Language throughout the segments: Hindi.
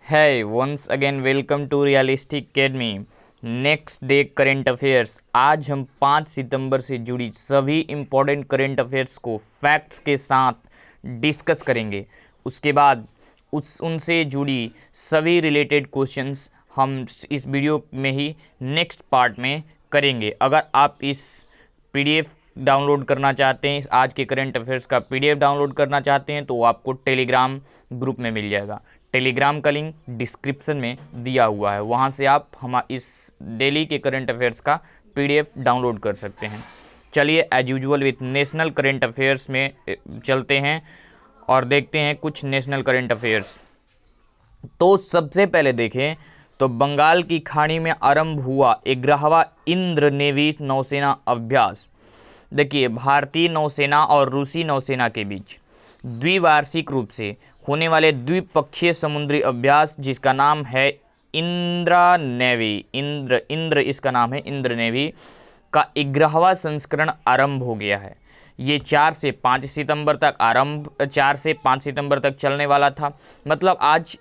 Hey, once again welcome to Realistic Academy. Next day current affairs. आज हम 5 सितंबर से जुड़ी सभी इम्पोर्टेंट करंट अफेयर्स को फैक्ट्स के साथ डिस्कस करेंगे। उसके बाद उनसे जुड़ी सभी रिलेटेड क्वेश्चंस हम इस वीडियो में ही नेक्स्ट पार्ट में करेंगे। अगर आप इस पीडीएफ डाउनलोड करना चाहते हैं, आज के करंट अफेयर्स का पीडीएफ डाउनलोड करना चाहते हैं, तो वो आपको टेलीग्राम ग्रुप में मिल जाएगा। टेलीग्राम का लिंक डिस्क्रिप्शन में दिया हुआ है, वहाँ से आप इस डेली के करंट अफेयर्स का पीडीएफ डाउनलोड कर सकते हैं। चलिए as usual with national current affairs में चलते हैं और देखते हैं कुछ नेशनल करंट अफेयर्स। तो सबसे पहले देखें तो बंगाल की खाड़ी में आरंभ हुआ 11वां इंद्र नेवी नौसेना अभ्यास। देखिए, भारतीय नौसेना और रूसी नौसेना के बीच द्विवार्षिक रूप से होने वाले द्विपक्षीय समुद्री अभ्यास जिसका नाम है इंद्रा नेवी, इंद्र इसका नाम है, इंद्र नेवी का 11वां संस्करण आरंभ हो गया है। ये 4 से 5 सितंबर तक चलने वाला था। मतलब आज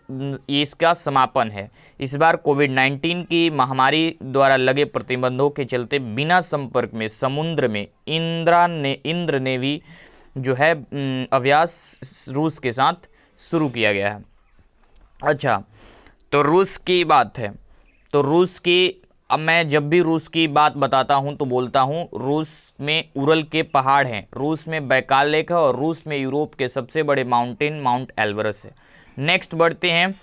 इसका समापन है। इस बार कोविड-19 की महामारी द्वारा लगे प्रतिबंधों के चलते बिना संपर्क में समुद्र में इंद्र नेवी जो है अभ्यास रूस के साथ शुरू किया गया है। अच्छा, तो रूस की बात है तो रूस की, अब मैं जब भी रूस की बात बताता हूं तो बोलता हूं रूस में उरल के पहाड़ हैं, रूस में बैकाल लेक है और रूस में यूरोप के सबसे बड़े माउंटेन माउंट एल्बरस है। नेक्स्ट बढ़ते हैं।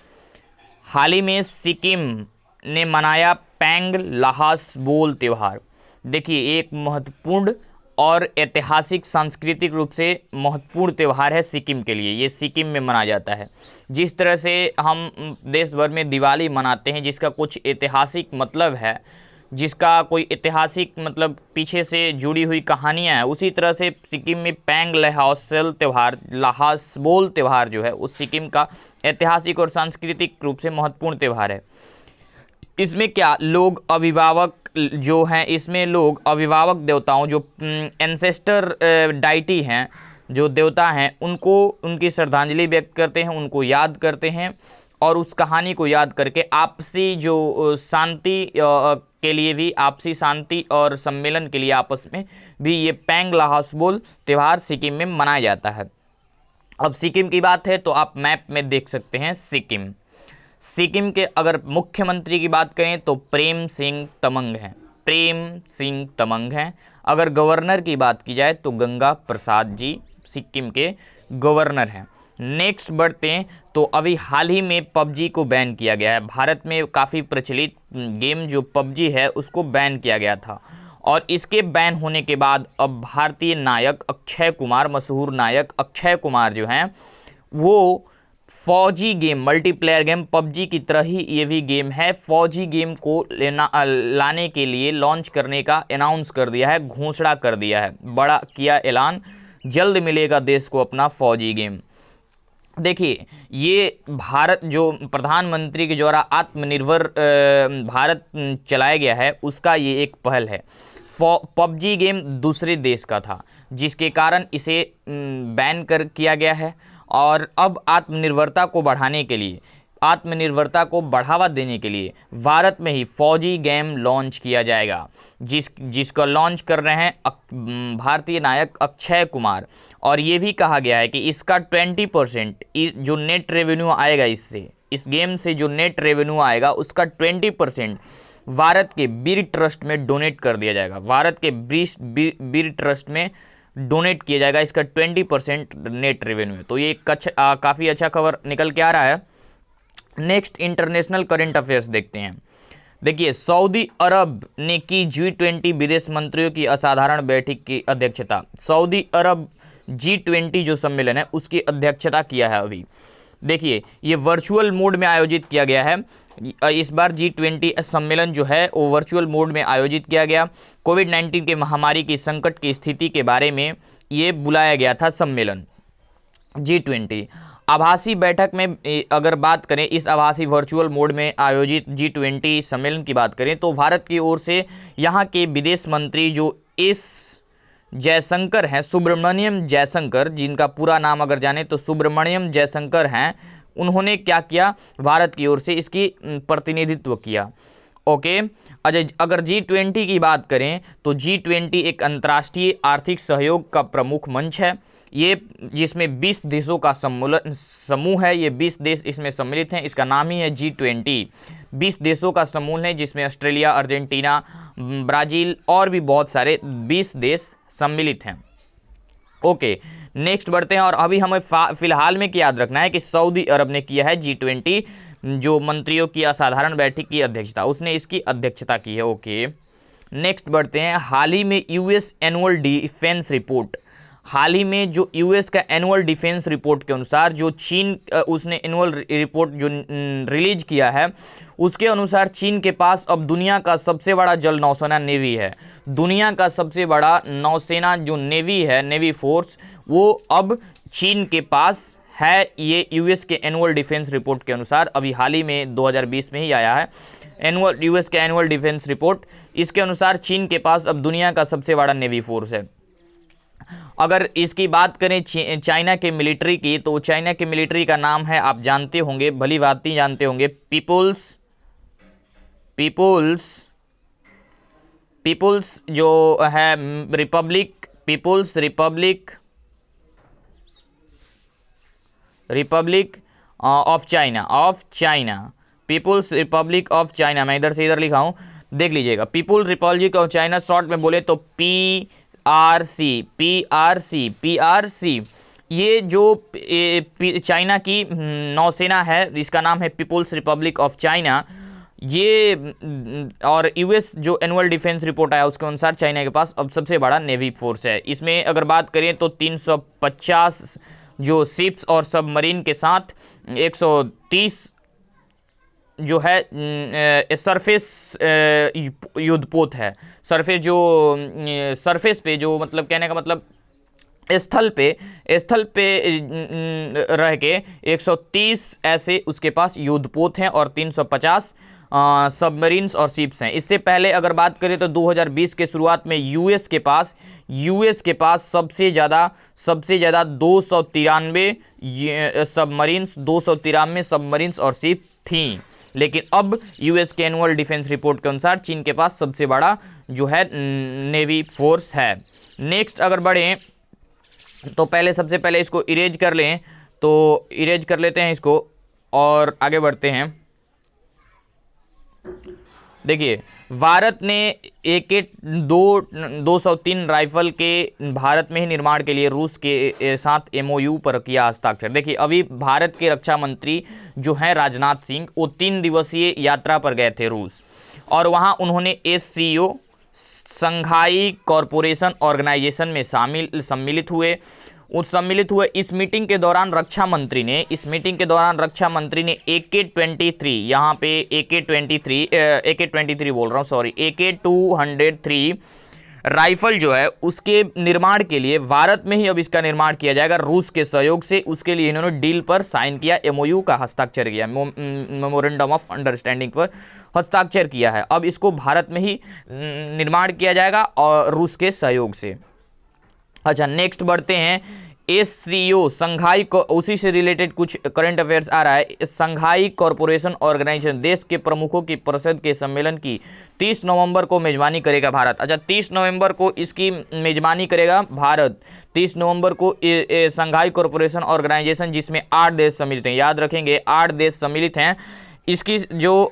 हाल ही में सिक्किम ने मनाया पैंग लहासबोल त्योहार। देखिए, एक महत्वपूर्ण और ऐतिहासिक सांस्कृतिक रूप से महत्वपूर्ण त्यौहार है सिक्किम के लिए। ये सिक्किम में मनाया जाता है। जिस तरह से हम देश भर में दिवाली मनाते हैं जिसका कुछ ऐतिहासिक मतलब है, जिसका कोई ऐतिहासिक मतलब पीछे से जुड़ी हुई कहानियां हैं, उसी तरह से सिक्किम में पैंग लहासबोल त्यौहार जो है उस सिक्किम का ऐतिहासिक और सांस्कृतिक रूप से महत्वपूर्ण त्यौहार है। इसमें क्या लोग अभिभावक जो हैं, इसमें लोग अभिभावक देवताओं जो एंसेस्टर डाइटी हैं, जो देवता हैं, उनको उनकी श्रद्धांजलि व्यक्त करते हैं, उनको याद करते हैं और उस कहानी को याद करके आपसी जो शांति के लिए भी, आपसी शांति और सम्मेलन के लिए आपस में भी ये पैंग लहासबोल त्यौहार सिक्किम में मनाया जाता है। अब सिक्किम की बात है तो आप मैप में देख सकते हैं सिक्किम के अगर मुख्यमंत्री की बात करें तो प्रेम सिंह तमंग हैं। अगर गवर्नर की बात की जाए तो गंगा प्रसाद जी सिक्किम के गवर्नर हैं। नेक्स्ट बढ़ते हैं तो अभी हाल ही में पबजी को बैन किया गया है। भारत में काफ़ी प्रचलित गेम जो पबजी है उसको बैन किया गया था और इसके बैन होने के बाद अब भारतीय नायक अक्षय कुमार, मशहूर नायक अक्षय कुमार जो हैं, वो फौजी गेम, मल्टीप्लेयर गेम पबजी की तरह ही ये भी गेम है, फौजी गेम को लाने के लिए लॉन्च करने का अनाउंस कर दिया है, घोषणा कर दिया है, बड़ा किया ऐलान। जल्द मिलेगा देश को अपना फौजी गेम। देखिए, ये भारत जो प्रधानमंत्री के द्वारा आत्मनिर्भर भारत चलाया गया है उसका ये एक पहल है। पबजी गेम दूसरे देश का था जिसके कारण इसे बैन किया गया है और अब आत्मनिर्भरता को बढ़ाने के लिए, आत्मनिर्भरता को बढ़ावा देने के लिए भारत में ही फौजी गेम लॉन्च किया जाएगा, जिसका लॉन्च कर रहे हैं भारतीय नायक अक्षय कुमार। और ये भी कहा गया है कि इसका 20% जो नेट रेवेन्यू आएगा, इस गेम से जो नेट रेवेन्यू आएगा उसका 20% भारत के वीर ट्रस्ट में डोनेट कर दिया जाएगा। भारत के वीर ट्रस्ट में डोनेट किया जाएगा इसका 20% नेट रेवेन्यू। तो ये काफ़ी अच्छा खबर निकल के आ रहा है। नेक्स्ट इंटरनेशनल करंट अफेयर्स देखते हैं। देखिए, सऊदी अरब ने की G20 विदेश मंत्रियों की असाधारण बैठक की अध्यक्षता। सऊदी अरब G20 जो सम्मेलन है उसकी अध्यक्षता किया है अभी। देखिए, ये वर्चुअल मोड में आयोजित किया गया है। इस बार G20 सम्मेलन जो है वो वर्चुअल मोड में आयोजित किया गया। कोविड-19 के महामारी की संकट की स्थिति के बारे में ये बुलाया गया था सम्मेलन G20। आभासी बैठक में अगर बात करें, इस आभासी वर्चुअल मोड में आयोजित G20 सम्मेलन की बात करें तो भारत की ओर से यहाँ के विदेश मंत्री जो एस जयशंकर हैं, सुब्रमण्यम जयशंकर, जिनका पूरा नाम अगर जाने तो सुब्रमण्यम जयशंकर हैं, उन्होंने क्या किया, भारत की ओर से इसकी प्रतिनिधित्व किया। ओके। अगर G20 की बात करें तो G20 एक अंतर्राष्ट्रीय आर्थिक सहयोग का प्रमुख मंच है, ये जिसमें 20 देशों का समूह है, ये 20 देश इसमें सम्मिलित हैं, इसका नाम ही है G20। 20 देशों का समूह है जिसमें ऑस्ट्रेलिया, अर्जेंटीना, ब्राजील और भी बहुत सारे 20 देश सम्मिलित हैं। ओके, नेक्स्ट बढ़ते हैं। और अभी हमें फिलहाल में क्या याद रखना है कि सऊदी अरब ने किया है G20 जो मंत्रियों की असाधारण बैठक की अध्यक्षता, उसने इसकी अध्यक्षता की है। ओके, नेक्स्ट बढ़ते हैं। हाल ही में यूएस एनुअल डिफेंस रिपोर्ट, हाल ही में जो यूएस का एनुअल डिफेंस रिपोर्ट के अनुसार जो चीन उसने एनुअल रिपोर्ट जो रिलीज किया है, उसके अनुसार चीन के पास अब दुनिया का सबसे बड़ा जल नौसेना नेवी है। दुनिया का सबसे बड़ा नौसेना जो नेवी है, नेवी फोर्स, वो अब चीन के पास है। ये यूएस के एनुअल डिफेंस रिपोर्ट के अनुसार अभी हाल ही में 2020 में ही आया है यूएस के एनुअल डिफेंस रिपोर्ट। इसके अनुसार चीन के पास अब दुनिया का सबसे बड़ा नेवी फोर्स है। अगर इसकी बात करें चाइना के मिलिट्री की, तो चाइना के मिलिट्री का नाम है, आप जानते होंगे, भली भांति जानते होंगे, पीपुल्स जो है republic of China, people's republic of China. मैं इधर से इधर लिखा हूं, देख लीजिएगा। People's republic of China, short में बोले तो PRC। ये जो चाइना की नौसेना है, इसका नाम है पीपुल्स रिपब्लिक ऑफ चाइना। ये और यूएस जो एनुअल डिफेंस रिपोर्ट आया उसके अनुसार चाइना के पास अब सबसे बड़ा नेवी फोर्स है। इसमें अगर बात करें तो 350 जो शिप्स और सबमरीन के साथ 130 जो है सरफेस युद्धपोत है। सरफेस पे जो मतलब कहने का मतलब स्थल पे रह के 130 ऐसे उसके पास युद्धपोत हैं और 350 सबमरीन्स और शिप्स हैं। इससे पहले अगर बात करें तो 2020 के शुरुआत में यूएस के पास सबसे ज़्यादा 293 सबमरीन्स और शिप थी। लेकिन अब यूएस के एनुअल डिफेंस रिपोर्ट के अनुसार चीन के पास सबसे बड़ा जो है नेवी फोर्स है। नेक्स्ट अगर बढ़ें तो सबसे पहले इसको इरेज कर लें, तो इरेज कर लेते हैं इसको और आगे बढ़ते हैं। देखिए, भारत ने AK-203 राइफल के भारत में ही निर्माण के लिए रूस के साथ MOU पर किया हस्ताक्षर। देखिए, अभी भारत के रक्षा मंत्री जो हैं राजनाथ सिंह, वो 3 दिवसीय यात्रा पर गए थे रूस, और वहां उन्होंने SCO संघाई कॉरपोरेशन ऑर्गेनाइजेशन में सम्मिलित हुए। इस मीटिंग के दौरान रक्षा मंत्री ने AK-23 यहाँ पे AK-23 बोल रहा हूँ, सॉरी, AK-203 राइफल जो है उसके निर्माण के लिए भारत में ही अब इसका निर्माण किया जाएगा रूस के सहयोग से। उसके लिए इन्होंने डील पर साइन किया, MOU का हस्ताक्षर किया, मेमोरेंडम ऑफ अंडरस्टैंडिंग पर हस्ताक्षर किया है। अब इसको भारत में ही निर्माण किया जाएगा और रूस के सहयोग से। अच्छा, नेक्स्ट बढ़ते हैं। SCO संघाई को, उसी से रिलेटेड कुछ करंट अफेयर्स आ रहा है। संघाई कॉरपोरेशन ऑर्गेनाइजेशन देश के प्रमुखों की परिषद के सम्मेलन की 30 नवंबर को मेजबानी करेगा भारत। अच्छा, 30 नवंबर को इसकी मेजबानी करेगा भारत। 30 नवंबर को संघाई कॉरपोरेशन ऑर्गेनाइजेशन, जिसमें 8 देश सम्मिलित हैं, याद रखेंगे 8 देश सम्मिलित हैं, इसकी जो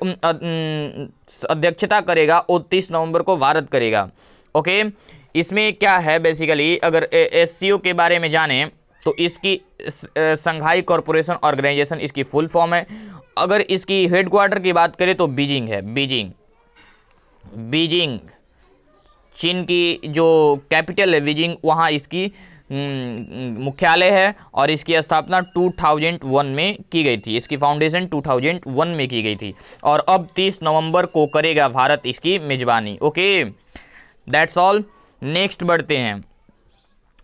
अध्यक्षता करेगा वो 30 नवंबर को भारत करेगा। ओके, इसमें क्या है बेसिकली, अगर SCO के बारे में जाने तो इसकी संघाई कॉरपोरेशन ऑर्गेनाइजेशन इसकी फुल फॉर्म है। अगर इसकी हेडक्वार्टर की बात करें तो बीजिंग है। बीजिंग चीन की जो कैपिटल है बीजिंग, वहाँ इसकी मुख्यालय है और इसकी स्थापना 2001 में की गई थी। इसकी फाउंडेशन 2001 में की गई थी और अब 30 नवंबर को करेगा भारत इसकी मेजबानी। Okay, that's all. नेक्स्ट बढ़ते हैं।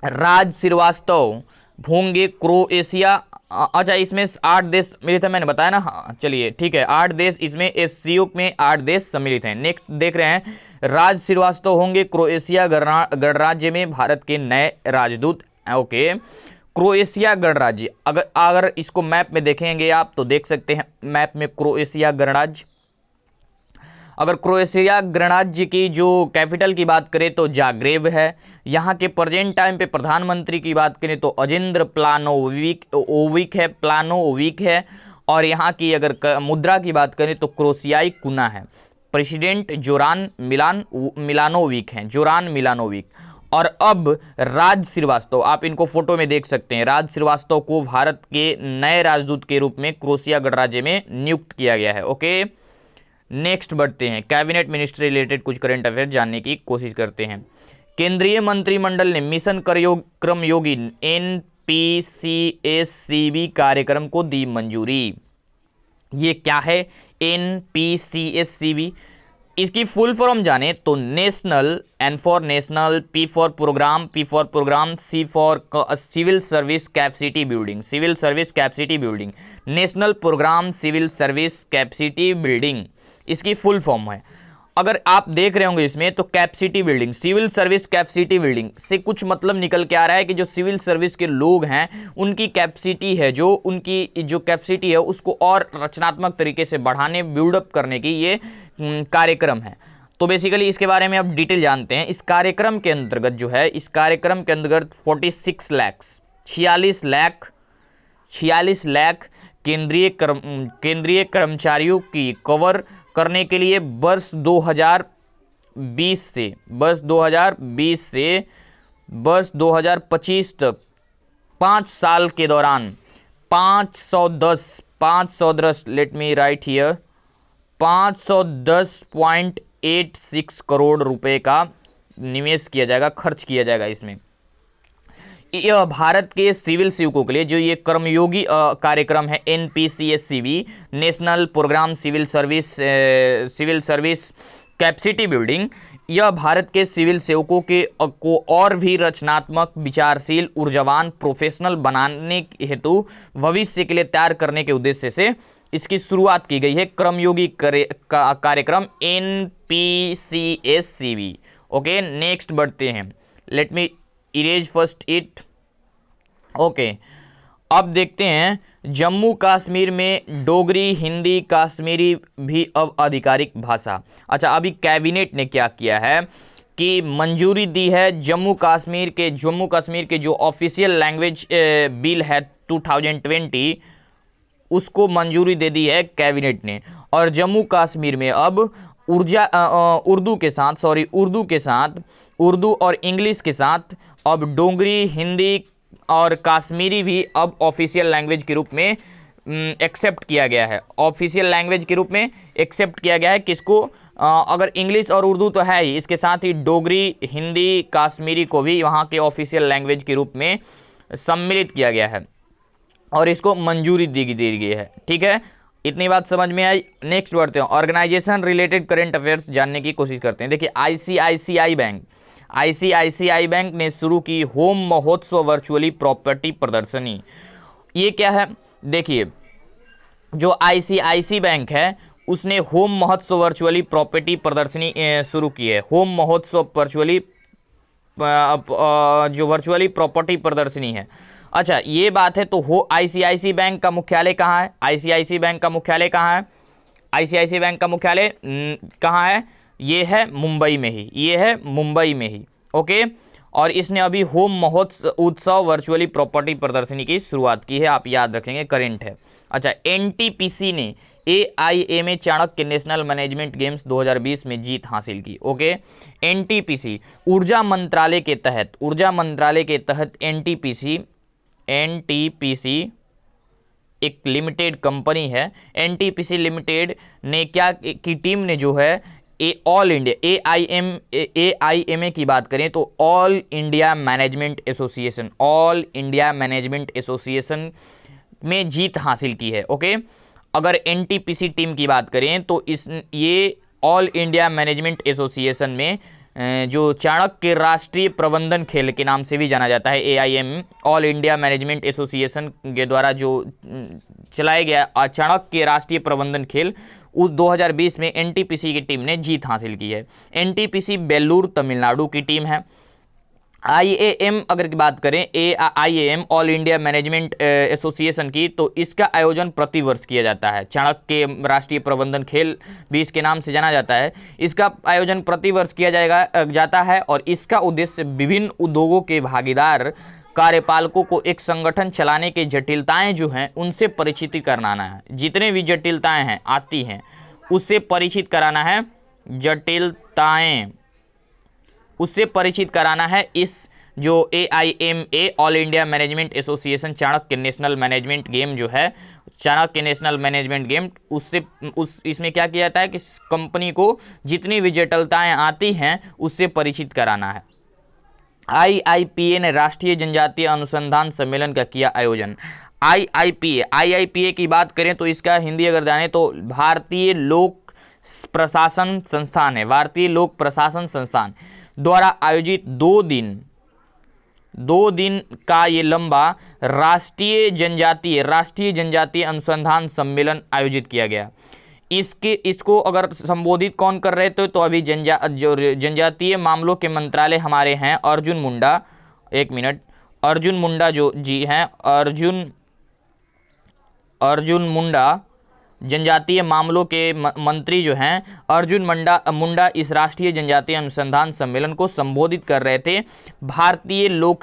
राज श्रीवास्तव होंगे क्रोएशिया। अच्छा, इसमें 8 देश सम्मिलित है, मैंने बताया ना। हाँ, चलिए ठीक है, 8 देश इसमें SCO में 8 देश सम्मिलित हैं। नेक्स्ट देख रहे हैं, राज श्रीवास्तव होंगे क्रोएशिया गणराज्य में भारत के नए राजदूत। ओके, क्रोएशिया गणराज्य, अगर इसको मैप में देखेंगे आप तो देख सकते हैं मैप में क्रोएशिया गणराज्य। अगर क्रोएशिया गणराज्य की जो कैपिटल की बात करें तो जाग्रेब है। यहाँ के प्रेजेंट टाइम पे प्रधानमंत्री की बात करें तो अजेंद्र प्लानोविक है। और यहाँ की अगर मुद्रा की बात करें तो क्रोशियाई कुना है। प्रेसिडेंट जोरान मिलानोविक हैं, जोरान मिलानोविक। और अब राज श्रीवास्तव, आप इनको फोटो में देख सकते हैं, राज श्रीवास्तव को भारत के नए राजदूत के रूप में क्रोएशिया गणराज्य में नियुक्त किया गया है। ओके, नेक्स्ट बढ़ते हैं, कैबिनेट मिनिस्ट्री रिलेटेड कुछ करंट अफेयर जानने की कोशिश करते हैं। केंद्रीय मंत्रिमंडल ने मिशन कर्मयोगी NPCSCB कार्यक्रम को दी मंजूरी। ये क्या है NPCSCB? इसकी फुल फॉर्म जाने तो national, N for national, P for programme, C for civil service capacity building, civil service capacity building, national programme civil service capacity building इसकी फुल फॉर्म है। अगर आप देख रहे होंगे इसमें तो capacity building, civil service capacity building से कुछ मतलब निकल के आ रहा है कि जो सिविल सर्विस के लोग हैं उनकी कैपेसिटी है, जो उनकी जो कैपेसिटी है उसको और रचनात्मक तरीके से बढ़ाने, बिल्डअप करने की ये कार्यक्रम है। तो बेसिकली इसके बारे में अब डिटेल जानते हैं। इस कार्यक्रम के अंतर्गत जो है, इस कार्यक्रम के अंतर्गत 46 लाख केंद्रीय कर्मचारियों की कवर करने के लिए वर्ष 2020 से वर्ष 2025 तक 5 साल के दौरान 510 let me right here 510.86 crore रुपए का निवेश किया जाएगा, खर्च किया जाएगा इसमें। यह भारत के सिविल सेवकों के लिए जो ये कर्मयोगी कार्यक्रम है NPCSCB, national programme civil service capacity building, यह भारत के सिविल सेवकों को और भी रचनात्मक, विचारशील, ऊर्जावान, प्रोफेशनल बनाने हेतु भविष्य के लिए तैयार करने के उद्देश्य से इसकी शुरुआत की गई है। कर्मयोगी कार्यक्रम NPCSCB। ओके, नेक्स्ट बढ़ते हैं। Let me erase first it. Okay, अब देखते हैं जम्मू कश्मीर में डोगरी, हिंदी, कश्मीरी भी अब आधिकारिक भाषा। अच्छा, अभी कैबिनेट ने क्या किया है कि मंजूरी दी है जम्मू कश्मीर के जो ऑफिशियल लैंग्वेज बिल है 2020 उसको मंजूरी दे दी है कैबिनेट ने। और जम्मू कश्मीर में अब उर्दू और इंग्लिश के साथ अब डोगरी, हिंदी और कश्मीरी भी अब ऑफिशियल लैंग्वेज के रूप में एक्सेप्ट किया गया है। ऑफिशियल लैंग्वेज के रूप में एक्सेप्ट किया गया है किसको? अगर इंग्लिश और उर्दू तो है ही, इसके साथ ही डोगरी, हिंदी, कश्मीरी को भी वहाँ के ऑफिशियल लैंग्वेज के रूप में सम्मिलित किया गया है और इसको मंजूरी दी गई है। ठीक है, इतनी बात समझ में आई। नेक्स्ट बढ़ते हैं, ऑर्गेनाइजेशन रिलेटेड करंट अफेयर्स जानने की कोशिश करते हैं। देखिए, आईसीआईसीआई बैंक ने शुरू की होम महोत्सव वर्चुअली प्रॉपर्टी प्रदर्शनी। ये क्या है? देखिए, जो आईसीआईसी बैंक है उसने होम महोत्सव वर्चुअली प्रॉपर्टी प्रदर्शनी शुरू की है। होम महोत्सव वर्चुअली जो वर्चुअली प्रॉपर्टी प्रदर्शनी है। अच्छा, ये बात है तो आईसीआईसी बैंक का मुख्यालय कहाँ है? आईसीआईसी बैंक का मुख्यालय कहाँ है? आईसीआईसी बैंक का मुख्यालय कहाँ है? ये है मुंबई में ही, ये है मुंबई में ही। ओके, और इसने अभी होम महोत्सव वर्चुअली प्रॉपर्टी प्रदर्शनी की शुरुआत की है, आप याद रखेंगे, करेंट है। अच्छा, एनटीपीसी ने AIMA Chanakya national management games 2020 में जीत हासिल की। ओके, एनटीपीसी ऊर्जा मंत्रालय के तहत एनटीपीसी एक लिमिटेड कंपनी है। एनटीपीसी लिमिटेड ने क्या की टीम ने जो है ऑल इंडिया AIMA की बात करें तो ऑल इंडिया मैनेजमेंट एसोसिएशन में जीत हासिल की है। ओके, अगर एनटीपीसी टीम की बात करें तो ये ऑल इंडिया मैनेजमेंट एसोसिएशन में जो चाणक्य राष्ट्रीय प्रबंधन खेल के नाम से भी जाना जाता है, AIM all India management association के द्वारा जो चलाया गया चाणक्य राष्ट्रीय प्रबंधन खेल, उस 2020 में एनटीपीसी की टीम ने जीत हासिल की है। एनटीपीसी बेल्लूर तमिलनाडु की टीम है। आईएएम अगर की बात करें, IAM all India management association की, तो इसका आयोजन प्रतिवर्ष किया जाता है। चाणक्य राष्ट्रीय प्रबंधन खेल भी इसके नाम से जाना जाता है। इसका आयोजन प्रतिवर्ष किया जाता है और इसका उद्देश्य विभिन्न उद्योगों के भागीदार कार्यपालकों को एक संगठन चलाने की जटिलताएं जो हैं उनसे परिचित कराना है। जितने भी जटिलताएं हैं आती हैं उससे परिचित कराना है, उससे परिचित कराना है। इस जो AIMA all India management association Chanakya national management game जो है, चाणक्य नेशनल मैनेजमेंट गेम, इसमें क्या किया जाता है कि कंपनी को जितनी भी जटिलताएं आती हैं उससे परिचित कराना है। IIPA ने राष्ट्रीय जनजातीय अनुसंधान सम्मेलन का किया आयोजन। IIPA की बात करें तो इसका हिंदी अगर जाने तो भारतीय लोक प्रशासन संस्थान है। भारतीय लोक प्रशासन संस्थान द्वारा आयोजित 2 दिन का ये लंबा राष्ट्रीय जनजातीय अनुसंधान सम्मेलन आयोजित किया गया। इसको अगर संबोधित कौन कर रहे थे तो अभी जनजातीय मामलों के मंत्रालय हमारे हैं अर्जुन मुंडा, अर्जुन मुंडा जो जी हैं, अर्जुन मुंडा जनजातीय मामलों के मंत्री जो हैं, अर्जुन मुंडा इस राष्ट्रीय जनजातीय अनुसंधान सम्मेलन को संबोधित कर रहे थे। भारतीय लोक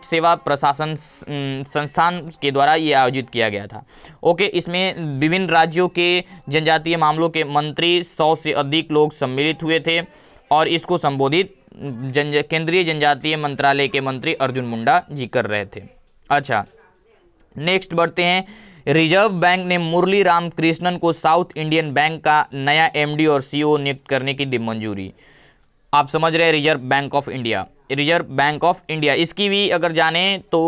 सेवा प्रशासन संस्थान के द्वारा ये आयोजित किया गया था। ओके, इसमें विभिन्न राज्यों के जनजातीय मामलों के मंत्री 100 से अधिक लोग सम्मिलित हुए थे और इसको संबोधित केंद्रीय जनजातीय मंत्रालय के मंत्री अर्जुन मुंडा जी कर रहे थे। अच्छा, नेक्स्ट बढ़ते हैं। रिजर्व बैंक ने मुरली राम कृष्णन को साउथ इंडियन बैंक का नया MD और CEO नियुक्त करने की दी मंजूरी। आप समझ रहे हैं रिजर्व बैंक ऑफ इंडिया, इसकी भी अगर जाने तो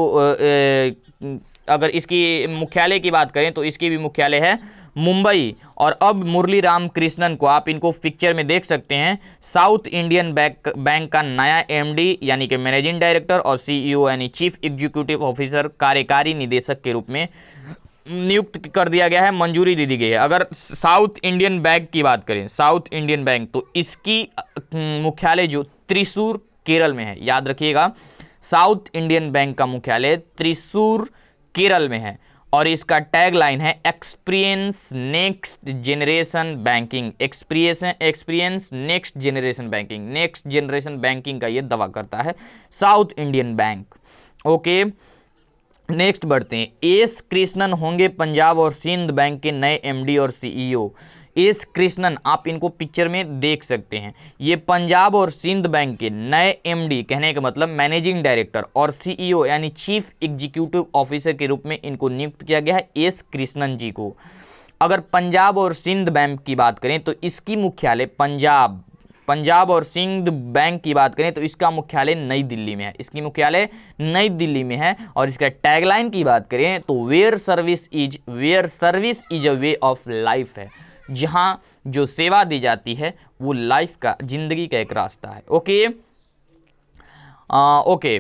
अगर इसकी मुख्यालय की बात करें तो इसकी भी मुख्यालय है मुंबई। और अब मुरली राम कृष्णन को आप इनको पिक्चर में देख सकते हैं, साउथ इंडियन बैंक का नया MD यानी कि मैनेजिंग डायरेक्टर और CEO यानी चीफ एग्जीक्यूटिव ऑफिसर, कार्यकारी निदेशक के रूप में नियुक्त कर दिया गया है, मंजूरी दे दी गई है। अगर साउथ इंडियन बैंक की बात करें, साउथ इंडियन बैंक, तो इसकी मुख्यालय जो त्रिशूर केरल में है, याद रखिएगा, साउथ इंडियन बैंक का मुख्यालय त्रिशूर केरल में है और इसका टैगलाइन है experience next generation banking. Experience next generation banking का ये दावा करता है south Indian bank. Okay, next बढ़ते हैं। एस कृष्णन होंगे पंजाब और सिंध बैंक के नए MD और CEO। एस कृष्णन, आप इनको पिक्चर में देख सकते हैं, ये पंजाब और सिंध बैंक के नए MD, कहने का मतलब मैनेजिंग डायरेक्टर, और CEO यानी चीफ एग्जीक्यूटिव ऑफिसर के रूप में इनको नियुक्त किया गया है, एस कृष्णन जी को। अगर पंजाब और सिंध बैंक की बात करें तो इसकी मुख्यालय पंजाब और सिंध बैंक की बात करें तो इसका मुख्यालय नई दिल्ली में है, इसकी मुख्यालय नई दिल्ली में है। और इसका टैगलाइन की बात करें तो where service is a way of life है, जहां जो सेवा दी जाती है वो लाइफ का, जिंदगी का एक रास्ता है। ओके, ओके,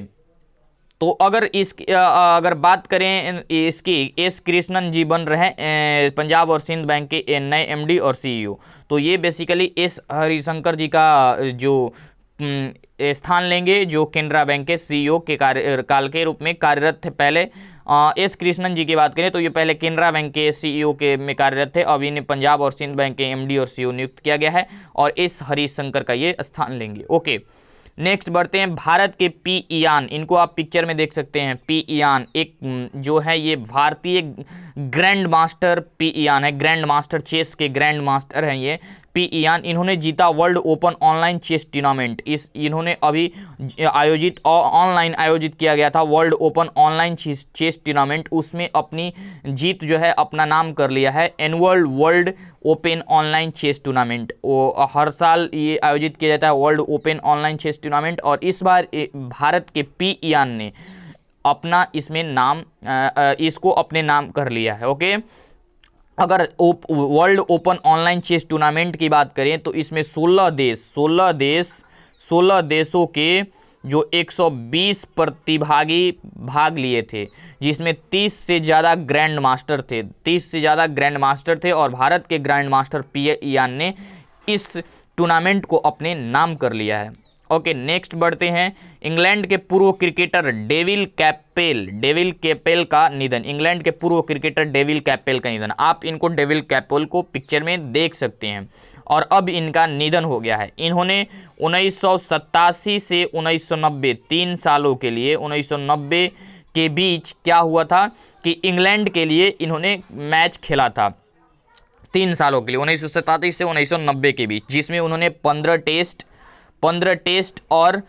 तो अगर बात करें इसकी, एस कृष्णन जी बन रहे हैं पंजाब और सिंध बैंक के नए MD और CEO। तो ये बेसिकली एस हरिशंकर जी का जो स्थान लेंगे, जो केनरा बैंक के CEO के कार्यकाल के रूप में कार्यरत थे पहले। एस कृष्णन जी की बात करें तो ये पहले केनरा बैंक के CEO में कार्यरत थे, अब इन्हें पंजाब और सिंध बैंक के MD और CEO नियुक्त किया गया है और एस हरिशंकर का ये स्थान लेंगे। ओके, नेक्स्ट बढ़ते हैं। भारत के P इयान, इनको आप पिक्चर में देख सकते हैं, P इयान एक जो है ये भारतीय ग्रैंड मास्टर P इयान है, ग्रैंड मास्टर, चेस के ग्रैंड मास्टर हैं ये P इयान। इन्होंने जीता world open online chess tournament. इन्होंने अभी ऑनलाइन आयोजित किया गया था world open online chess tournament, उसमें अपनी जीत जो है अपना नाम कर लिया है annual world open online chess tournament. वो हर साल ये आयोजित किया जाता है world open online chess tournament, और इस बार भारत के P इयान ने अपना इसमें नाम इसको अपने नाम कर लिया है। ओके, अगर world open online chess tournament की बात करें तो इसमें 16 देशों के जो 120 प्रतिभागी भाग लिए थे, जिसमें 30 से ज़्यादा ग्रैंड मास्टर थे, 30 से ज़्यादा ग्रैंड मास्टर थे, और भारत के ग्रैंड मास्टर पीए इयान ने इस टूर्नामेंट को अपने नाम कर लिया है। ओके, नेक्स्ट बढ़ते हैं। इंग्लैंड के पूर्व क्रिकेटर डेविल कैपेल का निधन। इंग्लैंड के पूर्व क्रिकेटर डेविल कैपेल का निधन। आप इनको डेविल कैपेल को पिक्चर में देख सकते हैं, और अब इनका निधन हो गया है। इन्होंने 1987 से 1990 3 सालों के लिए, 1990 के बीच क्या हुआ था कि इंग्लैंड के लिए इन्होंने मैच खेला था 3 सालों के लिए, 1987 से 1990 के बीच, जिसमें उन्होंने 15 टेस्ट और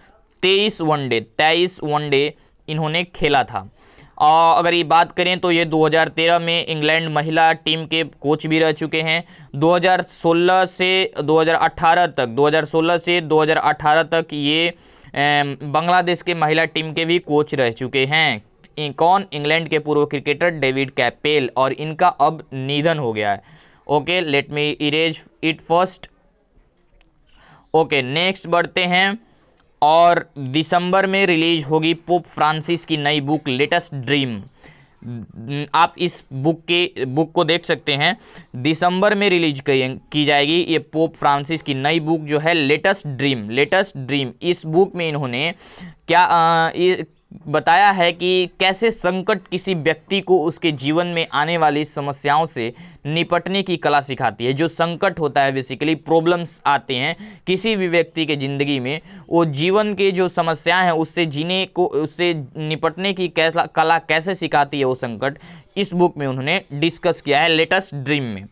23 वनडे इन्होंने खेला था। और अगर ये बात करें तो ये 2013 में इंग्लैंड महिला टीम के कोच भी रह चुके हैं। 2016 से 2018 तक ये बांग्लादेश के महिला टीम के भी कोच रह चुके हैं। कौन? इंग्लैंड के पूर्व क्रिकेटर डेविड कैपेल, और इनका अब निधन हो गया है। Okay, let me erase it first. Okay, next बढ़ते हैं। और दिसंबर में रिलीज होगी पोप फ्रांसिस की नई बुक लेटेस्ट ड्रीम। आप इस बुक को देख सकते हैं, दिसंबर में रिलीज की जाएगी ये पोप फ्रांसिस की नई बुक जो है लेटेस्ट ड्रीम। इस बुक में इन्होंने क्या बताया है कि कैसे संकट किसी व्यक्ति को उसके जीवन में आने वाली समस्याओं से निपटने की कला सिखाती है। जो संकट होता है, बेसिकली प्रॉब्लम्स आते हैं किसी भी व्यक्ति के जिंदगी में, वो जीवन के जो समस्याएं हैं उससे निपटने की कला कैसे सिखाती है वो संकट, इस बुक में उन्होंने डिस्कस किया है लेटेस्ट ड्रीम में।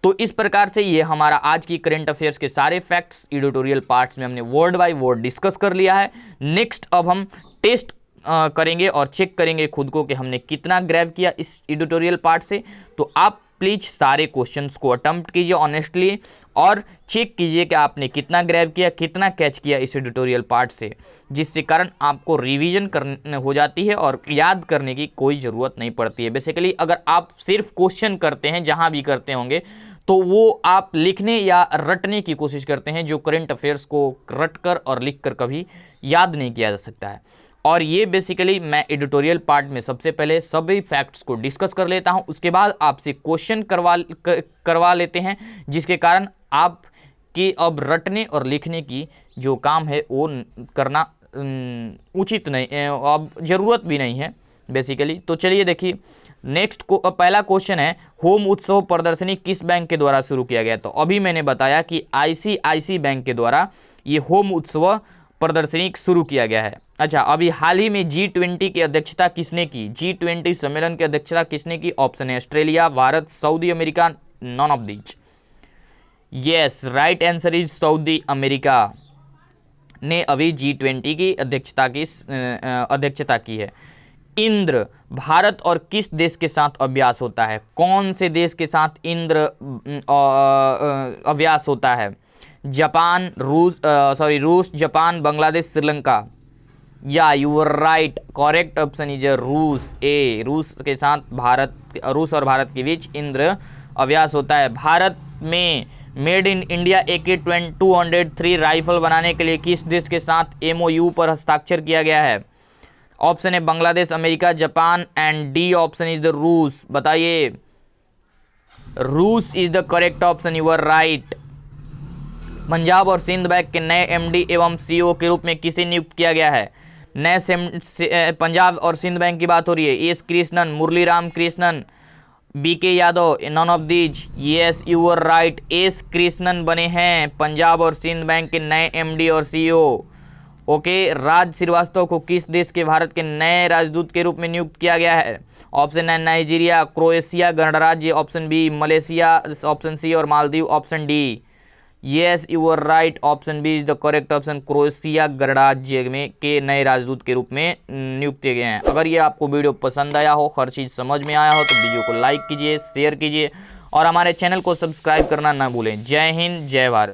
तो इस प्रकार से ये हमारा आज की करंट अफेयर्स के सारे फैक्ट्स एडिटोरियल पार्ट्स में हमने वर्ड बाय वर्ड डिस्कस कर लिया है। नेक्स्ट अब हम टेस्ट करेंगे और चेक करेंगे खुद को कि हमने कितना ग्रैब किया इस एडिटोरियल पार्ट से। तो आप प्लीज सारे क्वेश्चंस को अटेम्प्ट कीजिए ऑनेस्टली, और चेक कीजिए कि आपने कितना ग्रैब किया, कितना कैच किया इस एडिटोरियल पार्ट से, जिससे कारण आपको रिवीजन करने हो जाती है और याद करने की कोई ज़रूरत नहीं पड़ती है। बेसिकली अगर आप सिर्फ क्वेश्चन करते हैं, जहां भी करते होंगे, तो वो आप लिखने या रटने की कोशिश करते हैं, जो करंट अफेयर्स को रट कर और लिख कर कभी याद नहीं किया जा सकता है। और ये बेसिकली मैं एडिटोरियल पार्ट में सबसे पहले सभी फैक्ट्स को डिस्कस कर लेता हूं, उसके बाद आपसे क्वेश्चन करवा लेते हैं, जिसके कारण आप की अब रटने और लिखने की जो काम है वो करना उचित नहीं, अब जरूरत भी नहीं है बेसिकली। तो चलिए देखिए, नेक्स्ट पहला क्वेश्चन है, होम उत्सव प्रदर्शनी किस बैंक के द्वारा शुरू किया गया? तो अभी मैंने बताया कि आईसीआईसी बैंक के द्वारा ये होम उत्सव प्रदर्शनी शुरू किया गया है। अच्छा, अभी हाल ही में G20 की अध्यक्षता किसने की? G20 सम्मेलन की अध्यक्षता किसने की? ऑप्शन है Australia, Bharat, Saudi America, non of these. Yes, right answer is Saudi America ने अभी G20 की अध्यक्षता की है। इंद्र भारत और किस देश के साथ अभ्यास होता है? कौन से देश के साथ इंद्र अभ्यास होता है? जापान, रूस, जापान, बांग्लादेश, श्रीलंका। या you are right, correct option is रूस। रूस के साथ रूस और भारत के बीच इंद्र अभ्यास होता है। भारत में made in India AK-203 rifle बनाने के लिए किस देश के साथ MOU पर हस्ताक्षर किया गया है? ऑप्शन है Bangladesh, America, Japan, and D option is the रूस। बताइए, रूस is the correct option, you are right. Punjab और सिंध बैंक के नए MD एवं CEO के रूप में किसे नियुक्त किया गया है? नए पंजाब और सिंध बैंक की बात हो रही है। S Krishnan, Murali Ram Krishnan, BK Yadav, none of these. Yes, you are right, S Krishnan बने हैं पंजाब और सिंध बैंक के नए MD और CEO। ओके, राज श्रीवास्तव को किस देश के भारत के नए राजदूत के रूप में नियुक्त किया गया है? ऑप्शन है नाइजीरिया, क्रोएशिया गणराज्य, option B Malaysia, option C और Maldives, option D. Yes, you are right, option B is the correct option, Croatia गणराज्य में के नए राजदूत के रूप में नियुक्त किए गए हैं। अगर ये आपको वीडियो पसंद आया हो, हर चीज समझ में आया हो, तो वीडियो को लाइक कीजिए, शेयर कीजिए और हमारे चैनल को सब्सक्राइब करना ना भूलें। जय हिंद, जय भारत।